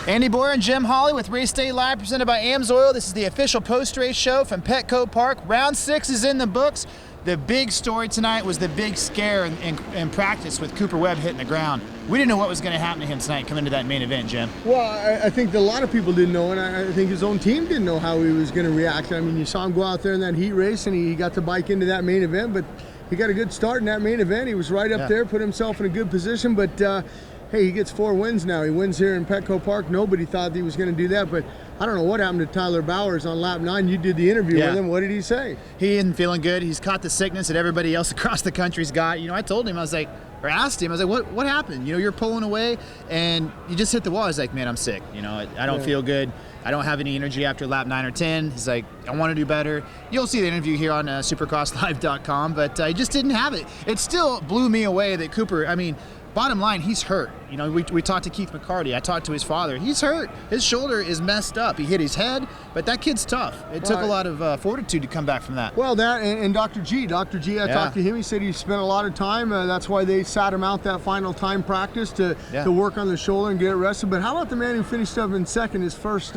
Andy Bowyer and Jim Holley with Race Day Live, presented by AMSOIL. This is the official post-race show from Petco Park. Round 6 is in the books. The big story tonight was the big scare in practice with Cooper Webb hitting the ground. We didn't know what was going to happen to him tonight coming to that main event, Jim. Well, I think that a lot of people didn't know, and I think his own team didn't know how he was going to react. I mean, you saw him go out there in that heat race, and he got the bike into that main event, but he got a good start in that main event. He was right up there, put himself in a good position, but hey, he gets 4 wins now. He wins here in Petco Park. Nobody thought he was going to do that, but I don't know what happened to Tyler Bowers on lap 9. You did the interview with him. What did he say? He isn't feeling good. He's caught the sickness that everybody else across the country's got. You know, I told him, I was like, or asked him, I was like, what happened? You know, you're pulling away and you just hit the wall. I was like, man, I'm sick. You know, I don't feel good. I don't have any energy after lap 9 or 10. He's like, I want to do better. You'll see the interview here on supercrosslive.com, but he just didn't have it. It still blew me away that Cooper, I mean, bottom line, he's hurt. You know, we talked to Keith McCarty. I talked to his father. He's hurt. His shoulder is messed up. He hit his head, but that kid's tough. It took a lot of fortitude to come back from that. Well, that and Dr. G. I talked to him. He said he spent a lot of time. That's why they sat him out that final time practice to work on the shoulder and get it rested. But how about the man who finished up in second, his first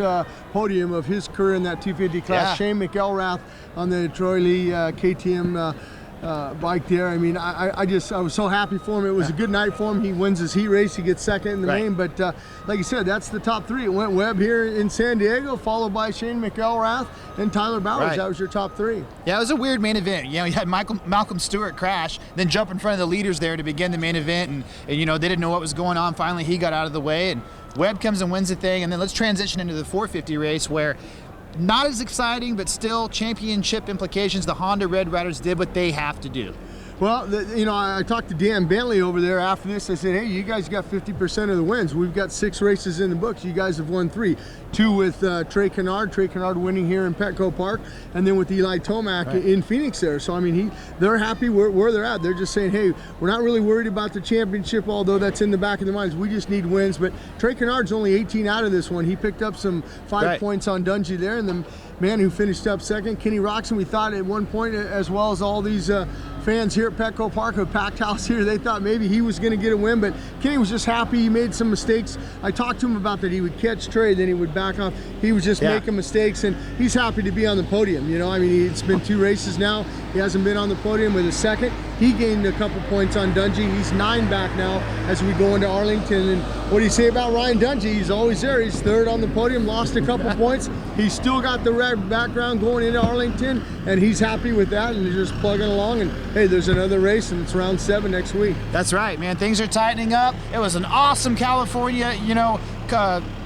podium of his career in that 250 class, Shane McElrath on the Troy Lee KTM bike there. I mean, I was so happy for him. It was a good night for him. He wins his heat race. He gets second in the main. But like you said, that's the top 3. It went Webb here in San Diego, followed by Shane McElrath and Tyler Bowers. That was your top 3. Yeah, it was a weird main event. You know, you had Malcolm Stewart crash, then jump in front of the leaders there to begin the main event, and you know, they didn't know what was going on. Finally, he got out of the way, and Webb comes and wins the thing. And then let's transition into the 450 race, where not as exciting, but still championship implications. The Honda Red Riders did what they have to do. Well, you know, I talked to Dan Bentley over there after this. I said, hey, you guys got 50% of the wins. We've got 6 races in the books. You guys have won 3. 2 with Trey Canard winning here in Petco Park, and then with Eli Tomac in Phoenix there. So, I mean, they're happy where they're at. They're just saying, hey, we're not really worried about the championship, although that's in the back of their minds. We just need wins. But Trey Canard's only 18 out of this one. He picked up some 5 points on Dungey there, and the man who finished up second, Kenny Roxon, we thought at one point, as well as all these fans here at Petco Park, a packed house here, they thought maybe he was going to get a win, but Kenny was just happy. He made some mistakes. I talked to him about that. He would catch Trey, then he would back off. He was just making mistakes, and he's happy to be on the podium. You know, I mean, it's been 2 races now. He hasn't been on the podium with a second. He gained a couple points on Dungey. He's 9 back now as we go into Arlington. And what do you say about Ryan Dungey? He's always there. He's 3rd on the podium, lost a couple points. He's still got the red background going into Arlington, and he's happy with that, and he's just plugging along. And hey, there's another race, and it's round 7 next week. That's right, man. Things are tightening up. It was an awesome California, you know,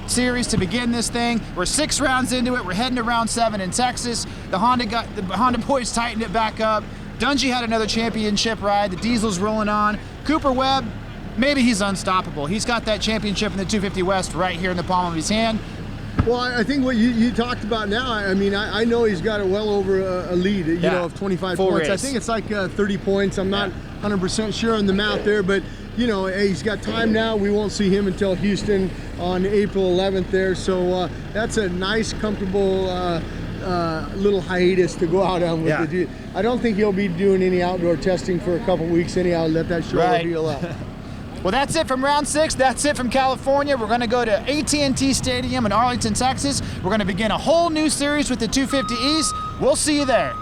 series to begin this thing. We're 6 rounds into it. We're heading to round 7 in Texas. The Honda boys tightened it back up. Dungey had another championship ride. The diesel's rolling on. Cooper Webb, maybe he's unstoppable. He's got that championship in the 250 West right here in the palm of his hand. Well, I think what you talked about now, I mean, I know he's got it well over a lead, you know, of 25 points. Race. I think it's like 30 points. I'm not 100% sure on the math there, but, you know, hey, he's got time now. We won't see him until Houston on April 11th there. So that's a nice, comfortable little hiatus to go out on with the dude. I don't think he'll be doing any outdoor testing for a couple weeks anyhow. Let that shoulder heal up. Well, that's it from round 6. That's it from California. We're going to go to AT&T Stadium in Arlington, Texas. We're going to begin a whole new series with the 250 East. We'll see you there.